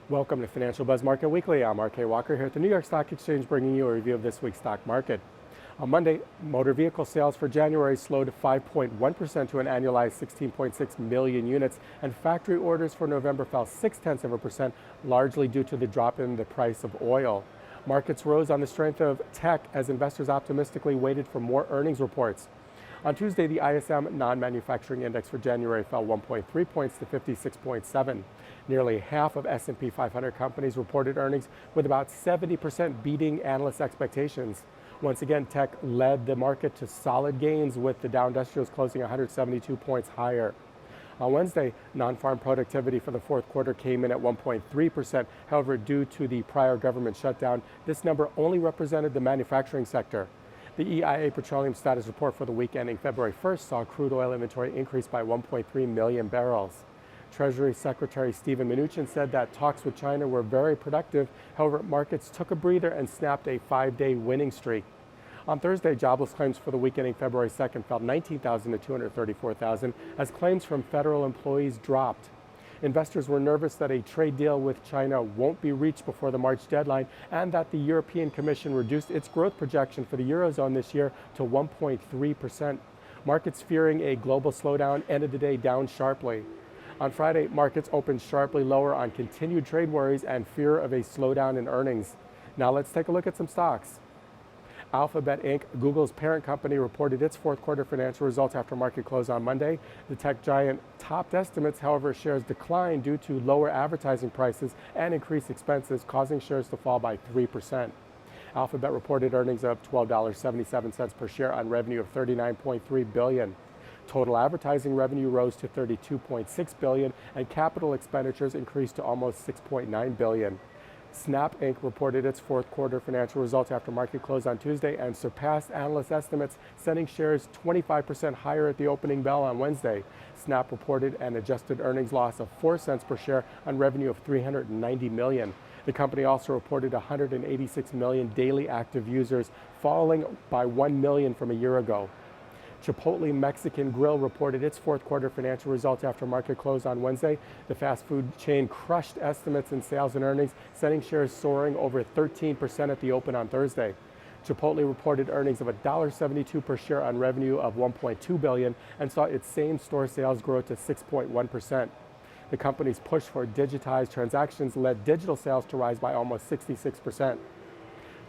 Welcome to Financial Buzz Market Weekly. I'm RK Walker here at the New York Stock Exchange, bringing you a review of this week's stock market. On Monday, motor vehicle sales for January slowed 5.1% to an annualized 16.6 million units, and factory orders for November fell 0.6%, largely due to the drop in the price of oil. Markets rose on the strength of tech as investors optimistically waited for more earnings reports. On Tuesday, the ISM non-manufacturing index for January fell 1.3 points to 56.7. Nearly half of S&P 500 companies reported earnings, with about 70% beating analysts' expectations. Once again, tech led the market to solid gains, with the Dow Industrials closing 172 points higher. On Wednesday, non-farm productivity for the fourth quarter came in at 1.3%. However, due to the prior government shutdown, this number only represented the manufacturing sector. The EIA petroleum status report for the week ending February 1st saw crude oil inventory increase by 1.3 million barrels. Treasury Secretary Steven Mnuchin said that talks with China were very productive. However, markets took a breather and snapped a 5-day winning streak. On Thursday, jobless claims for the week ending February 2nd fell 19,000 to 234,000 as claims from federal employees dropped. Investors were nervous that a trade deal with China won't be reached before the March deadline, and that the European Commission reduced its growth projection for the Eurozone this year to 1.3%. Markets fearing a global slowdown ended the day down sharply. On Friday, markets opened sharply lower on continued trade worries and fear of a slowdown in earnings. Now let's take a look at some stocks. Alphabet Inc., Google's parent company, reported its fourth quarter financial results after market close on Monday. The tech giant topped estimates, however, shares declined due to lower advertising prices and increased expenses, causing shares to fall by 3%. Alphabet reported earnings of $12.77 per share on revenue of $39.3 billion. Total advertising revenue rose to $32.6 billion, and capital expenditures increased to almost $6.9 billion. Snap Inc. reported its fourth quarter financial results after market close on Tuesday and surpassed analyst estimates, sending shares 25% higher at the opening bell on Wednesday. Snap reported an adjusted earnings loss of 4 cents per share on revenue of $390 million. The company also reported 186 million daily active users, falling by 1 million from a year ago. Chipotle Mexican Grill reported its fourth quarter financial results after market close on Wednesday. The fast food chain crushed estimates in sales and earnings, sending shares soaring over 13% at the open on Thursday. Chipotle reported earnings of $1.72 per share on revenue of $1.2 billion and saw its same-store sales grow to 6.1%. The company's push for digitized transactions led digital sales to rise by almost 66%.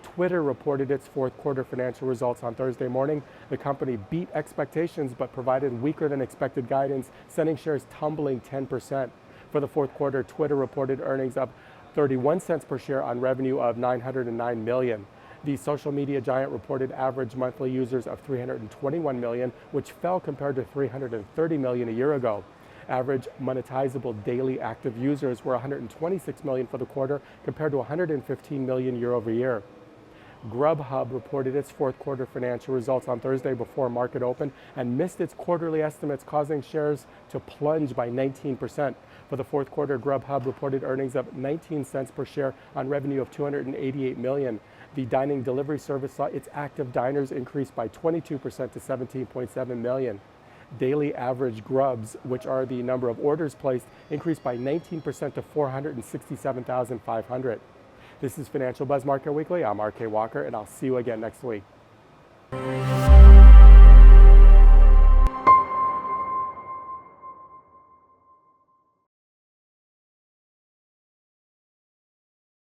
Twitter reported its fourth quarter financial results on Thursday morning. The company beat expectations but provided weaker than expected guidance, sending shares tumbling 10%. For the fourth quarter, Twitter reported earnings of 31 cents per share on revenue of $909 million. The social media giant reported average monthly users of 321 million, which fell compared to 330 million a year ago. Average monetizable daily active users were 126 million for the quarter, compared to 115 million year over year. Grubhub reported its fourth quarter financial results on Thursday before market open and missed its quarterly estimates, causing shares to plunge by 19%. For the fourth quarter, Grubhub reported earnings of 19 cents per share on revenue of $288 million. The dining delivery service saw its active diners increase by 22% to 17.7 million. Daily average grubs, which are the number of orders placed, increased by 19% to 467,500. This is Financial Buzz Market Weekly. I'm RK Walker, and I'll see you again next week.